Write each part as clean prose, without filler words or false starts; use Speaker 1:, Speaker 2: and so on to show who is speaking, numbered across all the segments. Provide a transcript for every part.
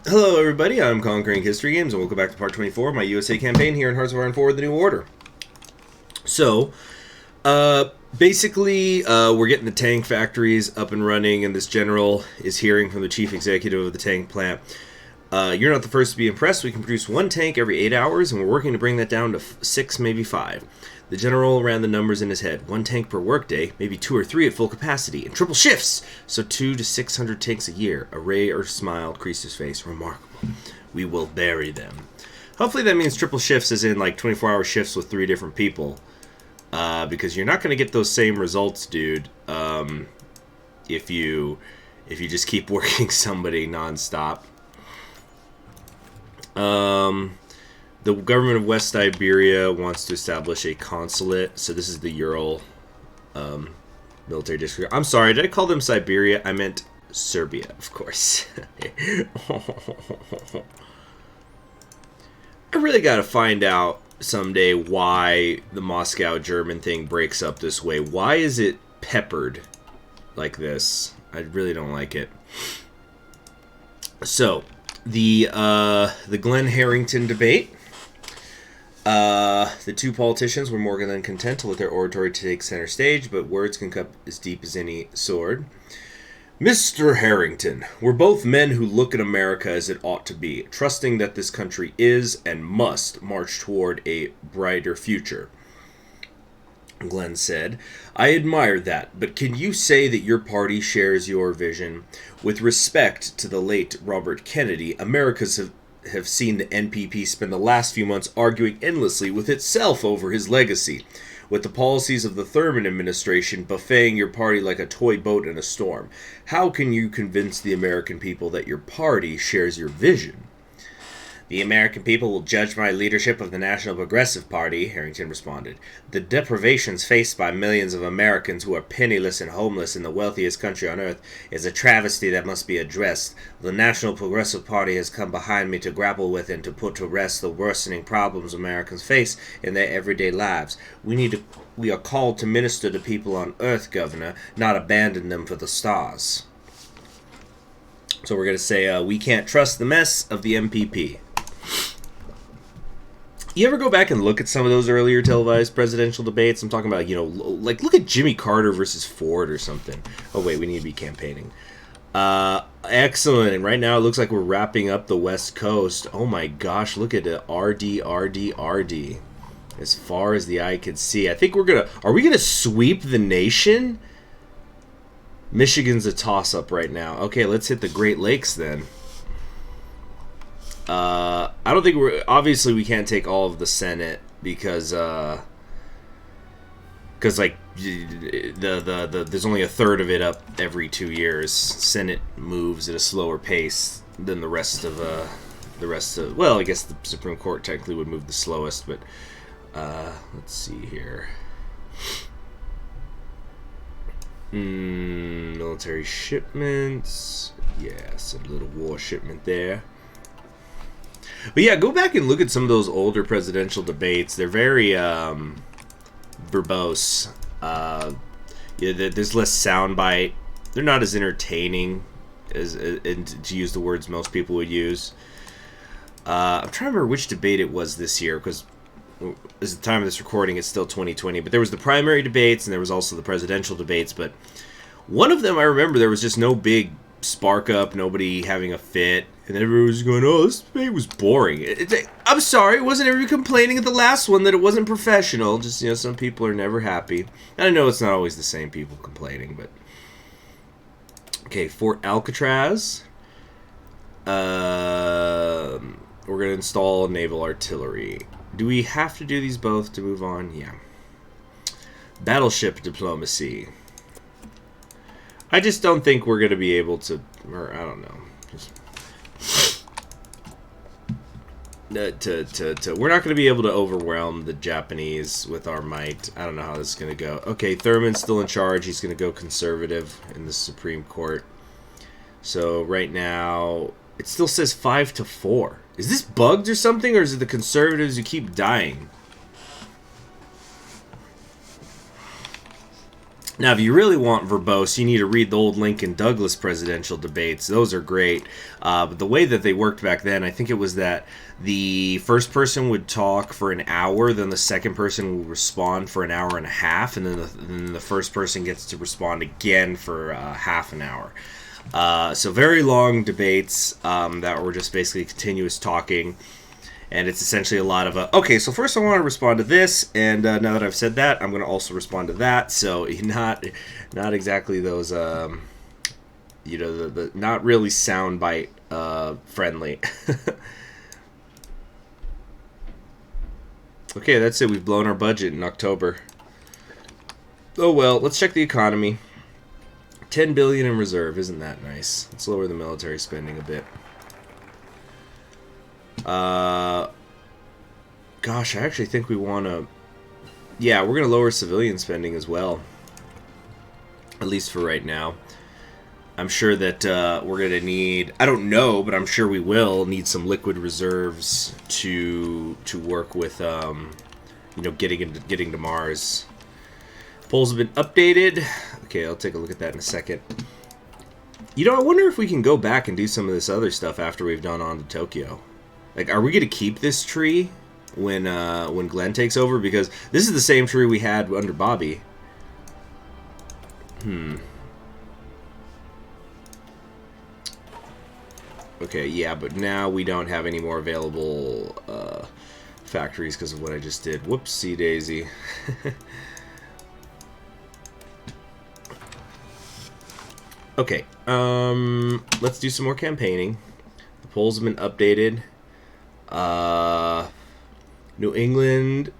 Speaker 1: Hello everybody, I'm Conquering History Games, and welcome back to part 24 of my USA campaign here in Hearts of Iron 4, The New Order. So, basically, we're getting the tank factories up and running, and this general is hearing from the chief executive of the tank plant. You're not the first to be impressed. We can produce one tank every 8 hours, and we're working to bring that down to 6, maybe 5. The general ran the numbers in his head. 1 tank per workday, maybe 2 or 3 at full capacity, and triple shifts, so 200 to 600 tanks a year. A ray or smile creased his face. Remarkable. We will bury them. Hopefully that means triple shifts as in like 24-hour shifts with 3 different people. Because you're not going to get those same results, dude, if you just keep working somebody nonstop. The government of West Siberia wants to establish a consulate. So this is the Ural military district. I'm sorry, did I call them Siberia? I meant Serbia, of course. I really got to find out someday why the Moscow German thing breaks up this way. Why is it peppered like this? I really don't like it. So, the Glenn Harrington debate. The two politicians were more than content to let their oratory take center stage, but words can cut as deep as any sword. Mr. Harrington, we're both men who look at America as it ought to be, trusting that this country is and must march toward a brighter future. Glenn said, I admire that, but can you say that your party shares your vision? With respect to the late Robert Kennedy, Americans have seen the NPP spend the last few months arguing endlessly with itself over his legacy, with the policies of the Thurman administration buffeting your party like a toy boat in a storm. How can you convince the American people that your party shares your vision? The American people will judge my leadership of the National Progressive Party, Harrington responded. The deprivations faced by millions of Americans who are penniless and homeless in the wealthiest country on earth is a travesty that must be addressed. The National Progressive Party has come behind me to grapple with and to put to rest the worsening problems Americans face in their everyday lives. We are called to minister to people on earth, Governor, not abandon them for the stars. So we're going to say we can't trust the mess of the MPP. You ever go back and look at some of those earlier televised presidential debates? I'm talking about, like look at Jimmy Carter versus Ford or something. Oh, wait, we need to be campaigning. Excellent. And right now it looks like we're wrapping up the West Coast. Oh my gosh, look at it. RD. As far as the eye can see. I think are we going to sweep the nation? Michigan's a toss-up right now. Okay, let's hit the Great Lakes then. I don't think obviously we can't take all of the Senate because like there's only a third of it up every 2 years. Senate moves at a slower pace than the rest of well, I guess the Supreme Court technically would move the slowest, but let's see here. Military shipments. Yes, a little war shipment there. But yeah, go back and look at some of those older presidential debates. They're very verbose. There's less soundbite. They're not as entertaining as to use the words most people would use. I'm trying to remember which debate it was this year, because as the time of this recording, it's still 2020. But there was the primary debates, and there was also the presidential debates. But one of them, I remember, there was just no big spark up, nobody having a fit. And everyone was going, oh, this debate was boring. I'm sorry, wasn't everyone complaining at the last one that it wasn't professional? Just, some people are never happy. And I know it's not always the same people complaining, but... Okay, Fort Alcatraz. We're going to install naval artillery. Do we have to do these both to move on? Yeah. Battleship diplomacy. I just don't think we're going to be able to... Or, I don't know. We're not going to be able to overwhelm the Japanese with our might. I don't know how this is going to go. Okay, Thurman's still in charge. He's going to go conservative in the Supreme Court. So right now, it still says 5-4. Is this bugged or something, or is it the conservatives who keep dying? Now, if you really want verbose, you need to read the old Lincoln-Douglas presidential debates. Those are great. But the way that they worked back then, I think it was that the first person would talk for an hour, then the second person would respond for an hour and a half, and then the first person gets to respond again for half an hour. So very long debates that were just basically continuous talking. And it's essentially a lot of okay, so first I want to respond to this, and now that I've said that, I'm going to also respond to that. So not exactly those, the not really soundbite friendly. Okay, that's it. We've blown our budget in October. Oh well, let's check the economy. $10 billion in reserve, isn't that nice? Let's lower the military spending a bit. Gosh, I actually think we want to... Yeah, we're going to lower civilian spending as well. At least for right now. I'm sure that we're going to need... I don't know, but I'm sure we will need some liquid reserves to work with, getting to Mars. Polls have been updated. Okay, I'll take a look at that in a second. I wonder if we can go back and do some of this other stuff after we've done on to Tokyo. Like, are we going to keep this tree when Glenn takes over? Because this is the same tree we had under Bobby. Okay, yeah, but now we don't have any more available factories because of what I just did. Whoopsie daisy. Okay, let's do some more campaigning. The polls have been updated. New England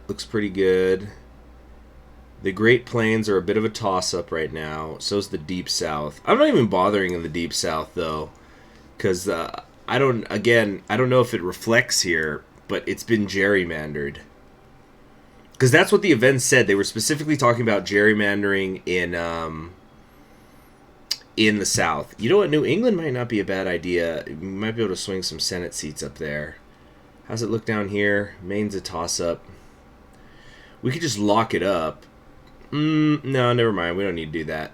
Speaker 1: looks pretty good. The Great Plains are a bit of a toss-up right now. So's the Deep South. I'm not even bothering in the Deep South, though. Because, I don't know if it reflects here, but it's been gerrymandered. Because that's what the event said. They were specifically talking about gerrymandering in the South. You know what? New England might not be a bad idea. We might be able to swing some Senate seats up there. How's it look down here? Maine's a toss-up. We could just lock it up. No, never mind. We don't need to do that.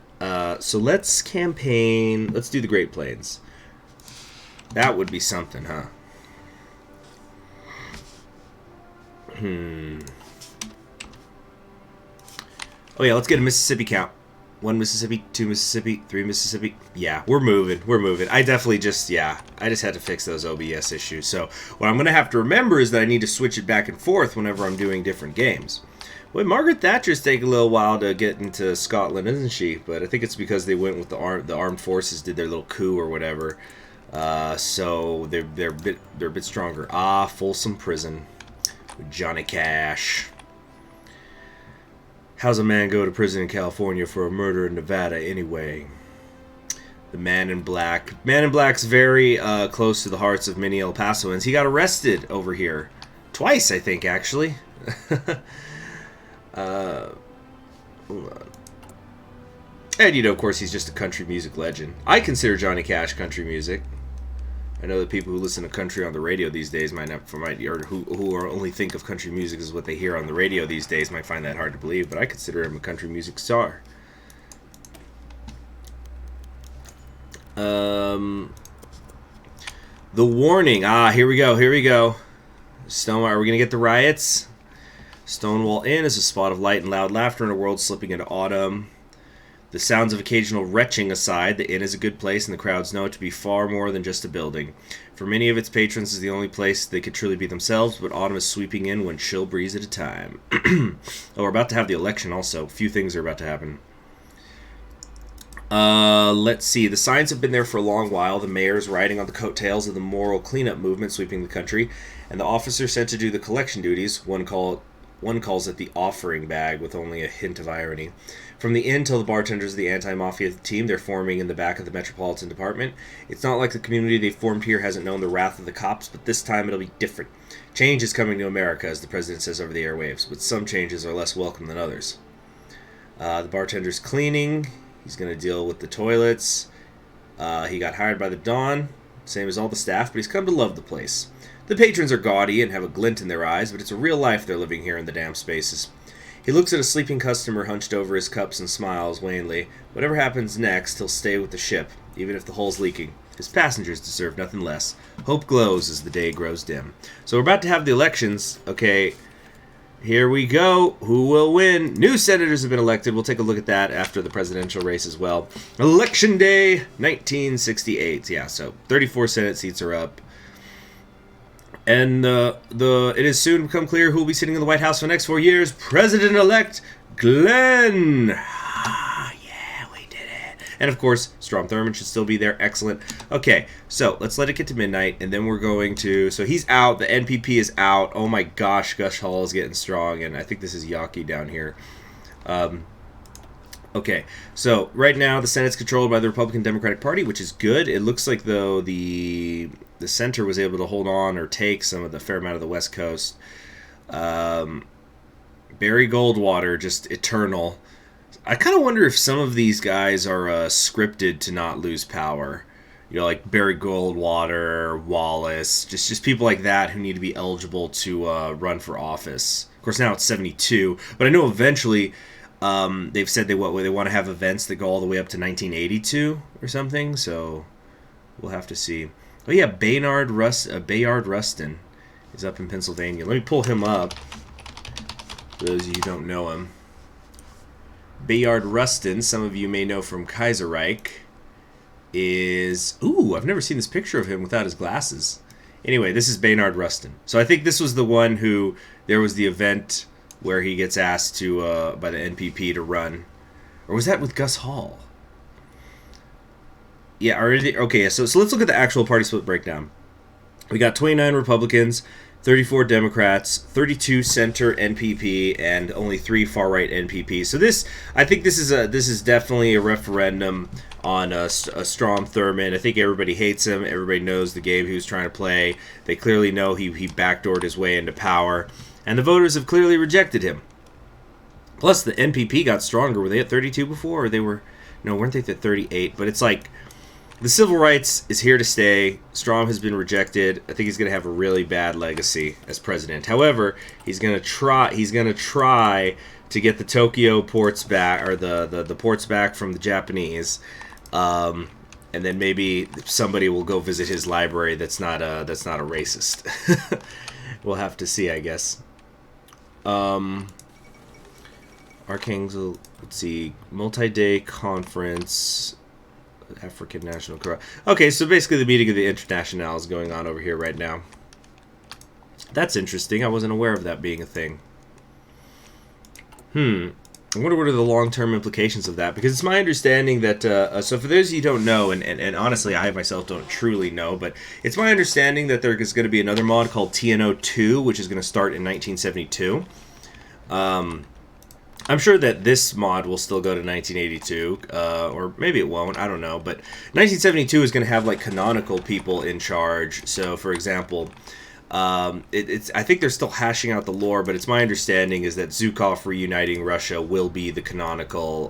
Speaker 1: So let's campaign. Let's do the Great Plains. That would be something, huh? Oh yeah, let's get a Mississippi count. 1 Mississippi, 2 Mississippi, 3 Mississippi. Yeah, we're moving. I definitely I just had to fix those OBS issues. So what I'm going to have to remember is that I need to switch it back and forth whenever I'm doing different games. Well, Margaret Thatcher's taking a little while to get into Scotland, isn't she? But I think it's because they went with the armed forces, did their little coup or whatever. So they're a bit stronger. Folsom Prison with Johnny Cash. How's a man go to prison in California for a murder in Nevada anyway? The Man in Black. Man in Black's very close to the hearts of many El Pasoans. He got arrested over here. Twice, I think, actually. Hold on. And, of course, he's just a country music legend. I consider Johnny Cash country music. I know that people who listen to country on the radio these days might not, or who only think of country music as what they hear on the radio these days might find that hard to believe, but I consider him a country music star. The warning. Here we go. Stonewall. Are we going to get the riots? Stonewall Inn is a spot of light and loud laughter in a world slipping into autumn. The sounds of occasional retching aside, the inn is a good place, and the crowds know it to be far more than just a building. For many of its patrons, is the only place they could truly be themselves, but autumn is sweeping in one chill breeze at a time. We're about to have the election also. A few things are about to happen. Let's see. The signs have been there for a long while. The mayor's riding on the coattails of the moral cleanup movement sweeping the country, and the officer sent to do the collection duties. One calls it the offering bag, with only a hint of irony. From the inn till the bartenders of the anti-mafia team, they're forming in the back of the Metropolitan Department. It's not like the community they formed here hasn't known the wrath of the cops, but this time it'll be different. Change is coming to America, as the president says over the airwaves, but some changes are less welcome than others. The bartender's cleaning. He's going to deal with the toilets. He got hired by the Dawn, same as all the staff, but he's come to love the place. The patrons are gaudy and have a glint in their eyes, but it's a real life they're living here in the damn spaces. He looks at a sleeping customer hunched over his cups and smiles wanly. Whatever happens next, he'll stay with the ship, even if the hull's leaking. His passengers deserve nothing less. Hope glows as the day grows dim. So we're about to have the elections. Okay, here we go. Who will win? New senators have been elected. We'll take a look at that after the presidential race as well. Election day, 1968. Yeah, so 34 Senate seats are up. And it has soon become clear who will be sitting in the White House for the next 4 years. President-elect Glenn. Yeah, we did it. And of course, Strom Thurmond should still be there. Excellent. Okay, so let's let it get to midnight, and then we're going to... So he's out. The NPP is out. Oh my gosh, Gus Hall is getting strong, and I think this is Yawkey down here. Okay, so right now the Senate's controlled by the Republican Democratic Party, which is good. It looks like, though, the center was able to hold on or take some of the fair amount of the West Coast. Barry Goldwater, just eternal. I kind of wonder if some of these guys are scripted to not lose power. You know, like Barry Goldwater, Wallace, just people like that who need to be eligible to run for office. Of course, now it's 72, but I know eventually... they've said they want to have events that go all the way up to 1982 or something, so we'll have to see. Oh yeah, Bayard Rustin is up in Pennsylvania. Let me pull him up, for those of you who don't know him. Bayard Rustin, some of you may know from Kaiserreich, is... Ooh, I've never seen this picture of him without his glasses. Anyway, this is Bayard Rustin. So I think this was the one who... There was the event... where he gets asked to by the NPP to run. Or was that with Gus Hall? Yeah, okay, so let's look at the actual party split breakdown. We got 29 Republicans, 34 Democrats, 32 center NPP, and only 3 far-right NPP. So I think this is definitely a referendum on Strom Thurmond. I think everybody hates him. Everybody knows the game he was trying to play. They clearly know he backdoored his way into power. And the voters have clearly rejected him. Plus, the NPP got stronger. Were they at 32 before? Or they were... No, weren't they at 38? But it's like... The civil rights is here to stay. Strom has been rejected. I think he's going to have a really bad legacy as president. However, he's going to try to get the Tokyo ports back, or the ports back from the Japanese. And then maybe somebody will go visit his library that's not a racist. We'll have to see, I guess. Archangel, let's see, multi-day conference, African National Congress. Okay, so basically the meeting of the Internationale is going on over here right now. That's interesting. I wasn't aware of that being a thing. I wonder what are the long-term implications of that, because it's my understanding that, so for those of you who don't know, and honestly I myself don't truly know, but it's my understanding that there is going to be another mod called TNO 2, which is going to start in 1972. I'm sure that this mod will still go to 1982, or maybe it won't, I don't know, but 1972 is going to have like canonical people in charge. So for example, I think they're still hashing out the lore, but it's my understanding is that Zhukov reuniting Russia will be the canonical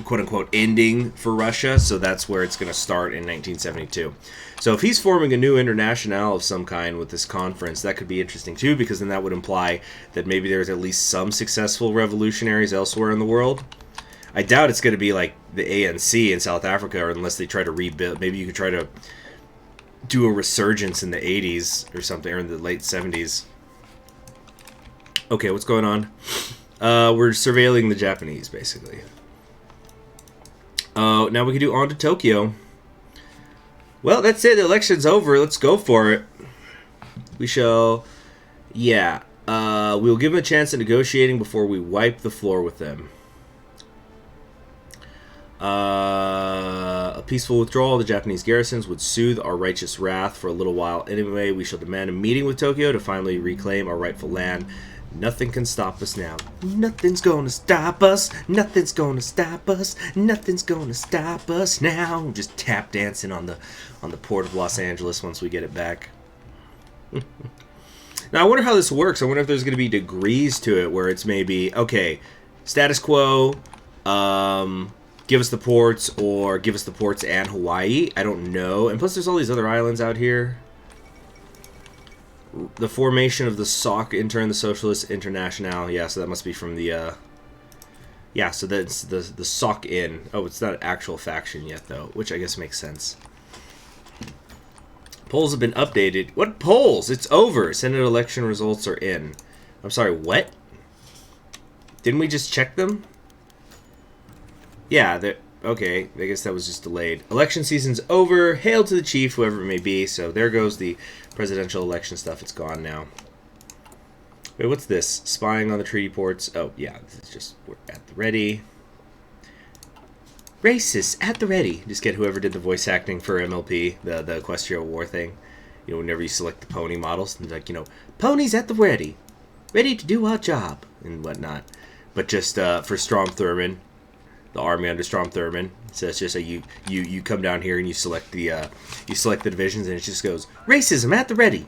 Speaker 1: quote-unquote ending for Russia, so that's where it's going to start in 1972. So if he's forming a new internationale of some kind with this conference, that could be interesting too, because then that would imply that maybe there's at least some successful revolutionaries elsewhere in the world. I doubt it's going to be like the ANC in South Africa, or unless they try to rebuild. Maybe you could try to do a resurgence in the 80s or something, or in the late 70s. Okay, what's going on? We're surveilling the Japanese, basically. Now we can do on to Tokyo. Well, that's it. The election's over. Let's go for it. We shall... Yeah. We'll give them a chance at negotiating before we wipe the floor with them. A peaceful withdrawal of the Japanese garrisons would soothe our righteous wrath for a little while. Anyway, we shall demand a meeting with Tokyo to finally reclaim our rightful land. Nothing can stop us now. Nothing's gonna stop us. Nothing's gonna stop us. Nothing's gonna stop us now. Just tap dancing on the port of Los Angeles once we get it back. Now I wonder how this works. I wonder if there's gonna be degrees to it where it's maybe okay, status quo, give us the ports, or give us the ports and Hawaii. I don't know. And plus there's all these other islands out here. The formation of the SOC, intern, the Socialist Internationale. Yeah, so that must be from the, yeah, so that's the SOC in. Oh, it's not an actual faction yet, though, which I guess makes sense. Polls have been updated. What polls? It's over. Senate election results are in. I'm sorry, what? Didn't we just check them? Yeah, okay, I guess that was just delayed. Election season's over. Hail to the chief, whoever it may be. So there goes the presidential election stuff. It's gone now. Wait, what's this? Spying on the treaty ports. Oh, yeah, this is just, we're at the ready. Racists at the ready. Just get whoever did the voice acting for MLP, the Equestria War thing. You know, whenever you select the pony models, and like, you know, ponies at the ready. Ready to do our job, and whatnot. But just for Strom Thurmond, the army under Strom Thurmond. So it's just you come down here and you select the divisions, and it just goes, racism at the ready.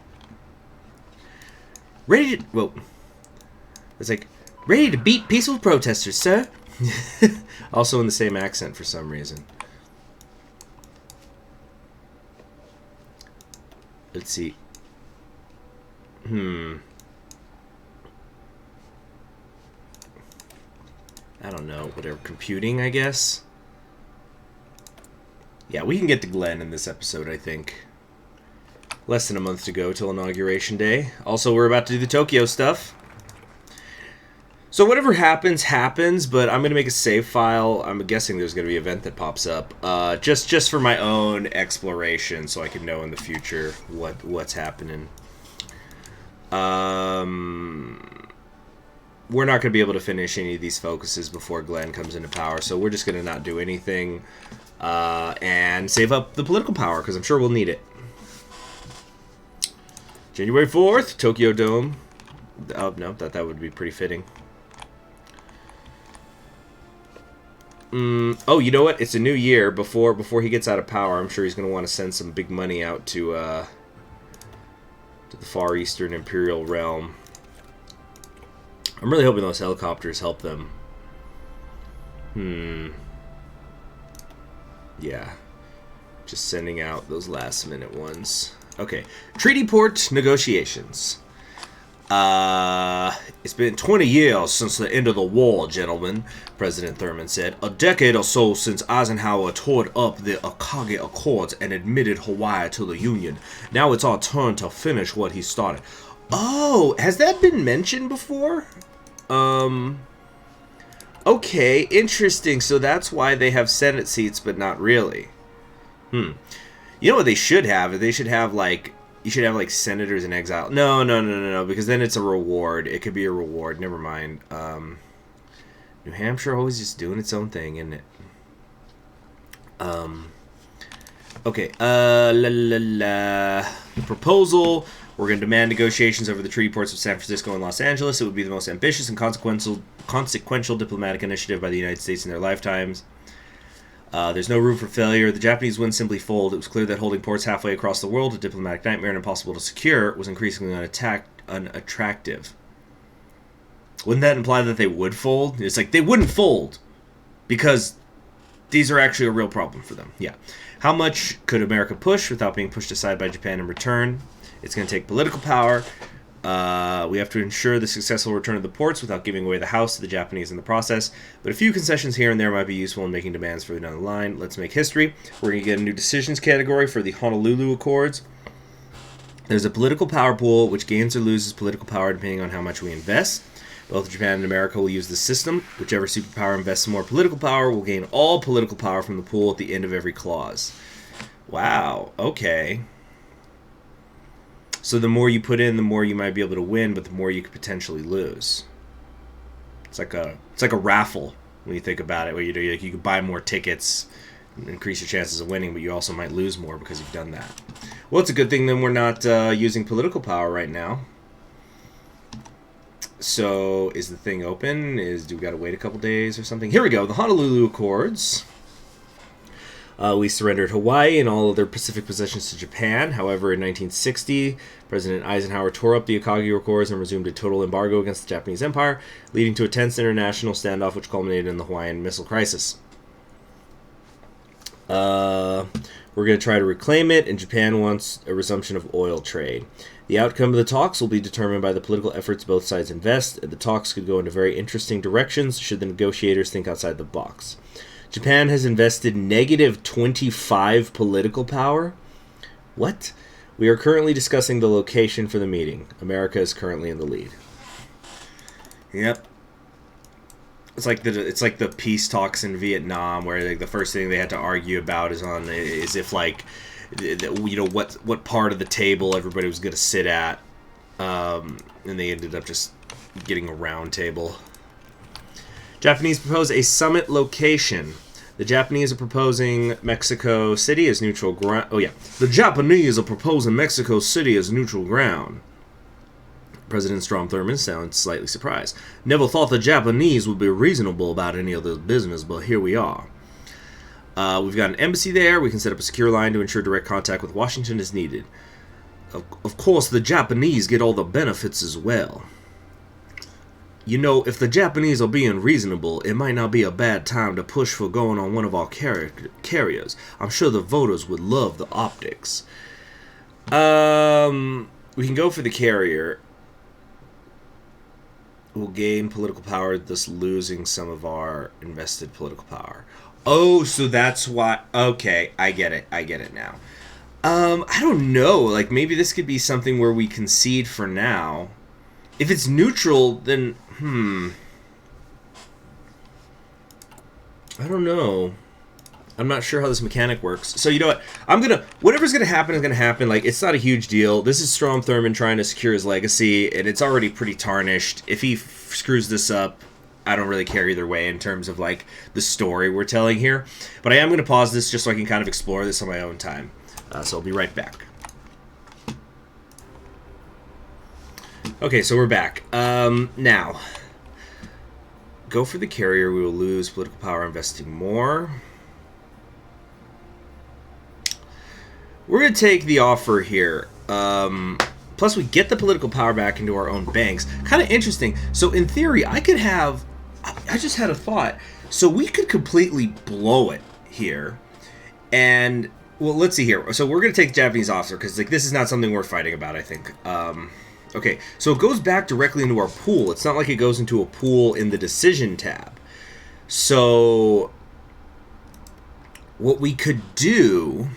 Speaker 1: Ready to, well, it's like, ready to beat peaceful protesters, sir. Also in the same accent for some reason. Let's see. I don't know. Whatever. Computing, I guess. Yeah, we can get to Glenn in this episode, I think. Less than a month to go till Inauguration Day. Also, we're about to do the Tokyo stuff. So whatever happens, happens, but I'm going to make a save file. I'm guessing there's going to be an event that pops up. Just for my own exploration, so I can know in the future what's happening. We're not going to be able to finish any of these focuses before Glenn comes into power, so we're just going to not do anything and save up the political power, because I'm sure we'll need it. January 4th, Tokyo Dome. Oh, no, that would be pretty fitting. Oh, you know what? It's a new year. Before he gets out of power, I'm sure he's going to want to send some big money out to the Far Eastern Imperial Realm. I'm really hoping those helicopters help them. Yeah. Just sending out those last-minute ones. Okay. Treaty port negotiations. It's been 20 years since the end of the war, gentlemen, President Thurmond said. A decade or so since Eisenhower tore up the Inaugurated Accords and admitted Hawaii to the Union. Now it's our turn to finish what he started. Oh, has that been mentioned before? Okay, interesting. So that's why they have Senate seats, but not really. You know what they should have? They should have, like... You should have, like, senators in exile. No, because then it's a reward. It could be a reward. Never mind. New Hampshire always just doing its own thing, isn't it? Okay. The proposal. We're going to demand negotiations over the treaty ports of San Francisco and Los Angeles. It would be the most ambitious and consequential diplomatic initiative by the United States in their lifetimes. There's no room for failure. The Japanese wouldn't simply fold. It was clear that holding ports halfway across the world, a diplomatic nightmare and impossible to secure, was increasingly unattractive. Wouldn't that imply that they would fold? It's like, they wouldn't fold because these are actually a real problem for them. Yeah. How much could America push without being pushed aside by Japan in return? It's going to take political power. We have to ensure the successful return of the ports without giving away the house to the Japanese in the process. But a few concessions here and there might be useful in making demands further down the line. Let's make history. We're going to get a new decisions category for the Honolulu Accords. There's a political power pool, which gains or loses political power depending on how much we invest. Both Japan and America will use this system. Whichever superpower invests more political power will gain all political power from the pool at the end of every clause. Wow, okay. So the more you put in, the more you might be able to win, but the more you could potentially lose. It's like a raffle when you think about it, where you can buy more tickets, and increase your chances of winning, but you also might lose more because you've done that. Well, it's a good thing then we're not using political power right now. So is the thing open? Do we got to wait a couple days or something? Here we go. The Honolulu Accords. We surrendered Hawaii and all of their Pacific possessions to Japan. However, in 1960, President Eisenhower tore up the Inaugurated Accords and resumed a total embargo against the Japanese Empire, leading to a tense international standoff which culminated in the Hawaiian Missile Crisis. We're going to try to reclaim it, and Japan wants a resumption of oil trade. The outcome of the talks will be determined by the political efforts both sides invest, and the talks could go into very interesting directions should the negotiators think outside the box. Japan has invested negative 25 political power? What? We are currently discussing the location for the meeting. America is currently in the lead. Yep. It's like the peace talks in Vietnam, where like the first thing they had to argue about is if like, you know, what part of the table everybody was going to sit at, and they ended up just getting a round table. Japanese propose a summit location. The Japanese are proposing Mexico City as neutral ground. Oh yeah, the Japanese are proposing Mexico City as neutral ground. President Strom Thurmond sounds slightly surprised. Never thought the Japanese would be reasonable about any of this business, but here we are. We've got an embassy there. We can set up a secure line to ensure direct contact with Washington as needed. Of course, the Japanese get all the benefits as well. You know, if the Japanese are being reasonable, it might not be a bad time to push for going on one of our carriers. I'm sure the voters would love the optics. We can go for the carrier. We'll gain political power, thus losing some of our invested political power. Oh, so that's why... Okay, I get it now. I don't know. Like, maybe this could be something where we concede for now. If it's neutral, then... I don't know. I'm not sure how this mechanic works. So, you know what? Whatever's going to happen is going to happen. Like, it's not a huge deal. This is Strom Thurmond trying to secure his legacy, and it's already pretty tarnished. If he screws this up, I don't really care either way in terms of, like, the story we're telling here. But I am going to pause this just so I can kind of explore this on my own time. So I'll be right back. Okay, so we're back. Now, go for the carrier. We will lose political power investing more. We're going to take the offer here. Plus, we get the political power back into our own banks. Kind of interesting. So, in theory, I could have... I just had a thought. So, we could completely blow it here. And, well, let's see here. So, we're going to take the Japanese officer because like, this is not something we're fighting about, I think. Okay, so it goes back directly into our pool. It's not like it goes into a pool in the decision tab. So, what we could do...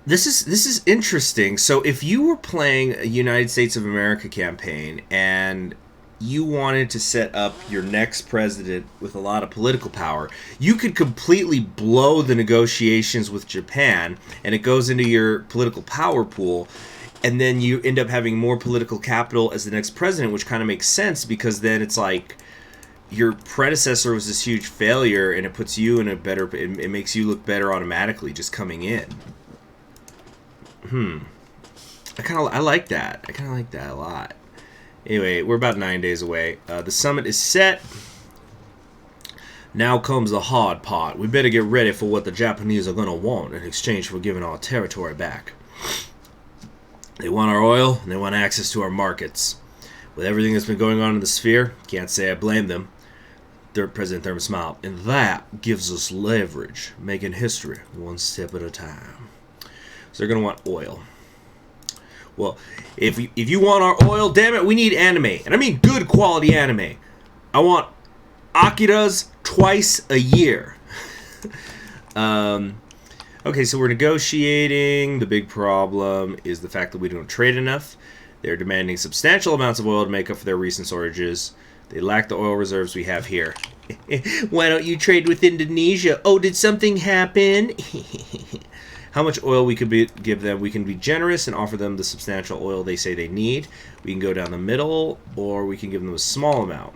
Speaker 1: This is interesting. So if you were playing a United States of America campaign and you wanted to set up your next president with a lot of political power, you could completely blow the negotiations with Japan, and it goes into your political power pool, and then you end up having more political capital as the next president, which kind of makes sense because then it's like your predecessor was this huge failure, and it puts you in a better... It makes you look better automatically just coming in. I like that. I kind of like that a lot. Anyway, we're about 9 days away. The summit is set. Now comes the hard part. We better get ready for what the Japanese are going to want in exchange for giving our territory back. They want our oil, and they want access to our markets. With everything that's been going on in the sphere, can't say I blame them. President Thurmond smiled. And that gives us leverage, making history one step at a time. So they're going to want oil. Well, if you want our oil, damn it, we need anime. And I mean good quality anime. I want Akiras twice a year. Okay, so we're negotiating. The big problem is the fact that we don't trade enough. They're demanding substantial amounts of oil to make up for their recent shortages. They lack the oil reserves we have here. Why don't you trade with Indonesia? Oh, did something happen? How much oil we could give them? We can be generous and offer them the substantial oil they say they need. We can go down the middle, or we can give them a small amount.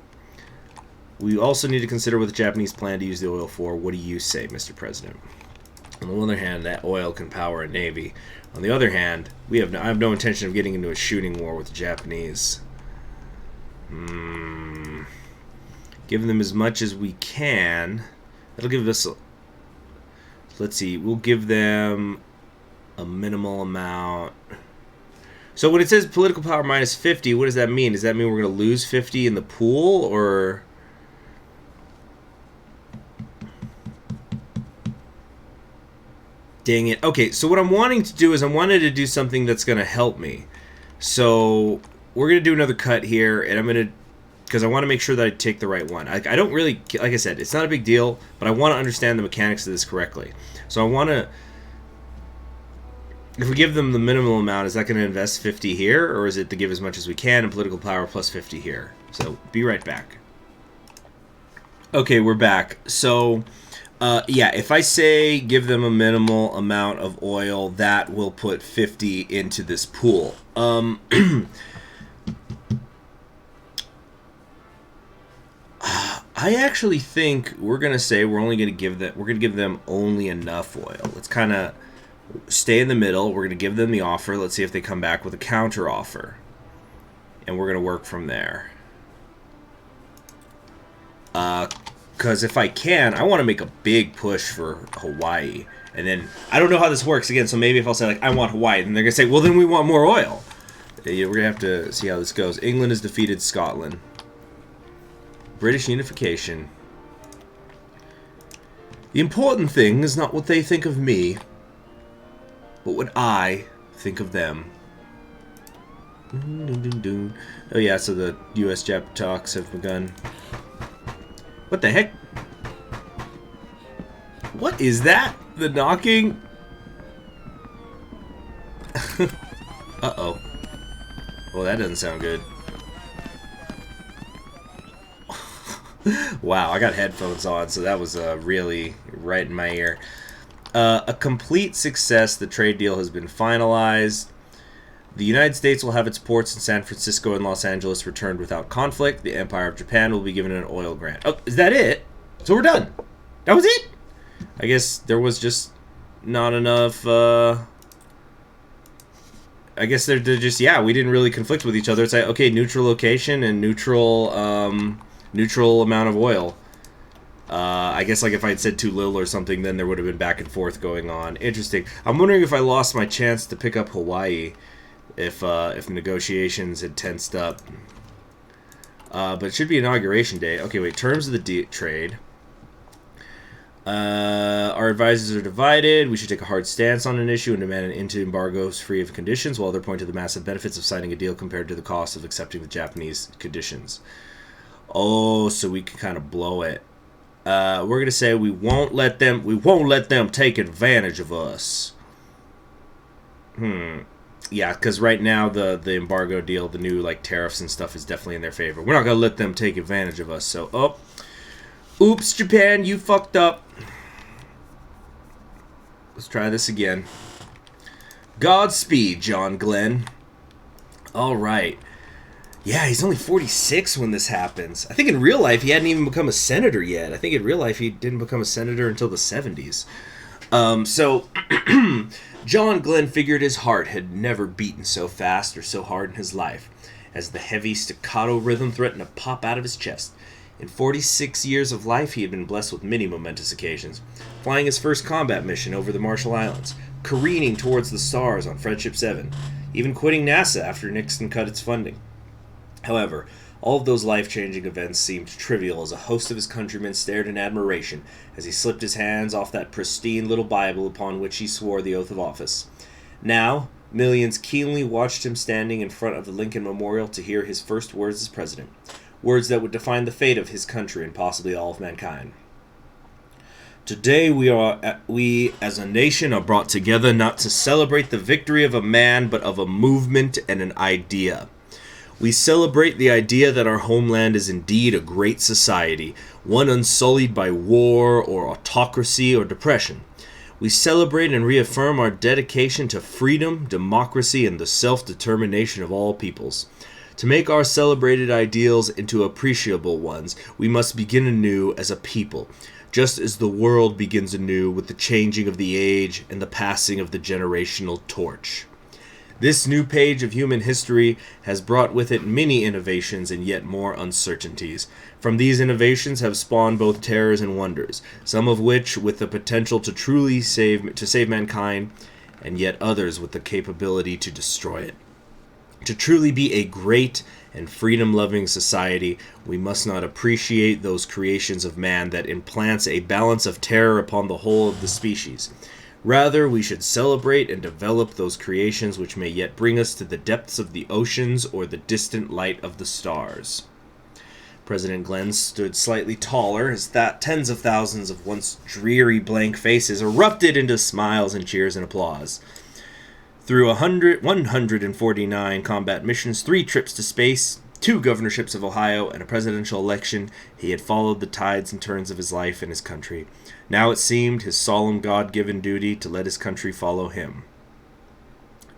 Speaker 1: We also need to consider what the Japanese plan to use the oil for. What do you say, Mr. President? On the one hand, that oil can power a navy. On the other hand, I have no intention of getting into a shooting war with the Japanese. Give them as much as we can. That'll give us... Let's see, we'll give them a minimal amount. So when it says political power minus 50, what does that mean? Does that mean we're going to lose 50 in the pool, or... Dang it. Okay, so what I'm wanting to do is I wanted to do something that's going to help me. So we're going to do another cut here, and I'm going to, because I want to make sure that I take the right one. I don't really, like I said, it's not a big deal, but I want to understand the mechanics of this correctly. So I want to, if we give them the minimal amount, is that going to invest 50 here, or is it to give as much as we can in political power plus 50 here? So be right back. Okay, we're back. So... yeah, if I say give them a minimal amount of oil, that will put 50 into this pool. I actually think we're gonna say we're only gonna give them only enough oil. Let's kind of stay in the middle. We're gonna give them the offer. Let's see if they come back with a counter offer, and we're gonna work from there. Because if I can, I want to make a big push for Hawaii. And then, I don't know how this works again, so maybe if I'll say, like, I want Hawaii, then they're going to say, well, then we want more oil. We're going to have to see how this goes. England has defeated Scotland. British unification. The important thing is not what they think of me, but what I think of them. Oh yeah, so the US-Jap talks have begun. What the heck? What is that? The knocking? Uh-oh. Well, that doesn't sound good. Wow, I got headphones on, so that was really right in my ear. A complete success. The trade deal has been finalized. The United States will have its ports in San Francisco and Los Angeles returned without conflict. The Empire of Japan will be given an oil grant. Oh, is that it? So we're done. That was it? I guess there was just not enough, I guess they're just, yeah, we didn't really conflict with each other. It's like, okay, neutral location and neutral amount of oil. I guess, like, if I had said too little or something, then there would have been back and forth going on. Interesting. I'm wondering if I lost my chance to pick up Hawaii. If negotiations had tensed up. But it should be Inauguration Day. Okay, wait. Terms of the trade. Our advisors are divided. We should take a hard stance on an issue and demand an end to embargoes free of conditions, while they're pointing to the massive benefits of signing a deal compared to the cost of accepting the Japanese conditions. Oh, so we can kind of blow it. We're going to say we won't let them take advantage of us. Yeah, because right now the embargo deal, the new like tariffs and stuff is definitely in their favor. We're not going to let them take advantage of us. So, oops, Japan, you fucked up. Let's try this again. Godspeed, John Glenn. All right. Yeah, he's only 46 when this happens. I think in real life he hadn't even become a senator yet. I think in real life he didn't become a senator until the 70s. So... John Glenn figured his heart had never beaten so fast or so hard in his life, as the heavy staccato rhythm threatened to pop out of his chest. In 46 years of life, he had been blessed with many momentous occasions. Flying his first combat mission over the Marshall Islands, careening towards the stars on Friendship 7, even quitting NASA after Nixon cut its funding. However, all of those life-changing events seemed trivial as a host of his countrymen stared in admiration as he slipped his hands off that pristine little Bible upon which he swore the oath of office. Now, millions keenly watched him standing in front of the Lincoln Memorial to hear his first words as president, words that would define the fate of his country and possibly all of mankind. Today we as a nation are brought together not to celebrate the victory of a man, but of a movement and an idea. We celebrate the idea that our homeland is indeed a great society, one unsullied by war or autocracy or depression. We celebrate and reaffirm our dedication to freedom, democracy, and the self-determination of all peoples. To make our celebrated ideals into appreciable ones, we must begin anew as a people, just as the world begins anew with the changing of the age and the passing of the generational torch. This new page of human history has brought with it many innovations and yet more uncertainties. From these innovations have spawned both terrors and wonders, some of which with the potential to truly save mankind, and yet others with the capability to destroy it. To truly be a great and freedom-loving society, we must not appreciate those creations of man that implants a balance of terror upon the whole of the species. Rather, we should celebrate and develop those creations which may yet bring us to the depths of the oceans or the distant light of the stars. President Glenn stood slightly taller as that tens of thousands of once dreary blank faces erupted into smiles and cheers and applause. Through 149 combat missions, 3 trips to space, 2 governorships of Ohio, and a presidential election, he had followed the tides and turns of his life and his country. Now it seemed his solemn God-given duty to let his country follow him.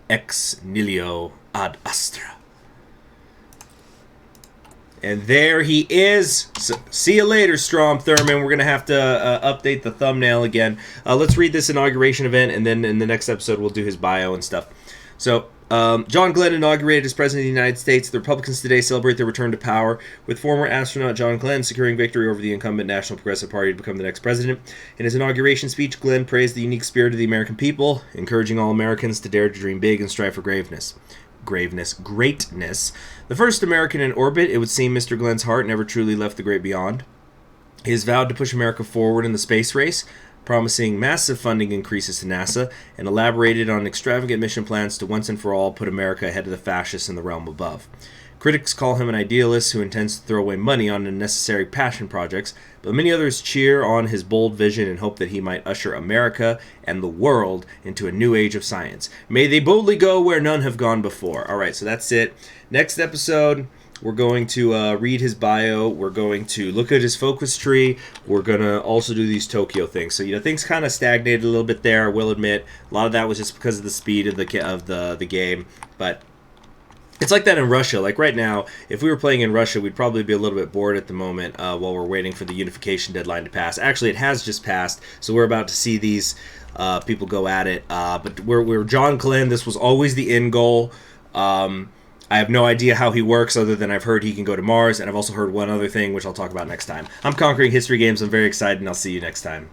Speaker 1: Ex nihilo ad astra. And there he is. So, see you later, Strom Thurmond. We're going to have to update the thumbnail again. Let's read this inauguration event, and then in the next episode we'll do his bio and stuff. So, John Glenn inaugurated as President of the United States. The Republicans today celebrate their return to power, with former astronaut John Glenn securing victory over the incumbent National Progressive Party to become the next president. In his inauguration speech, Glenn praised the unique spirit of the American people, encouraging all Americans to dare to dream big and strive for greatness. The first American in orbit, it would seem Mr. Glenn's heart never truly left the great beyond. He has vowed to push America forward in the space race, promising massive funding increases to NASA, and elaborated on extravagant mission plans to once and for all put America ahead of the fascists in the realm above. Critics call him an idealist who intends to throw away money on unnecessary passion projects, but many others cheer on his bold vision and hope that he might usher America and the world into a new age of science. May they boldly go where none have gone before. All right, so that's it. Next episode, we're going to read his bio. We're going to look at his focus tree. We're going to also do these Tokyo things. So, things kind of stagnated a little bit there, I will admit. A lot of that was just because of the speed of the game, but it's like that in Russia. Like right now, if we were playing in Russia, we'd probably be a little bit bored at the moment while we're waiting for the unification deadline to pass. Actually, it has just passed, so we're about to see these people go at it. But we're John Glenn. This was always the end goal. I have no idea how he works other than I've heard he can go to Mars, and I've also heard one other thing, which I'll talk about next time. I'm Conquering History Games. I'm very excited, and I'll see you next time.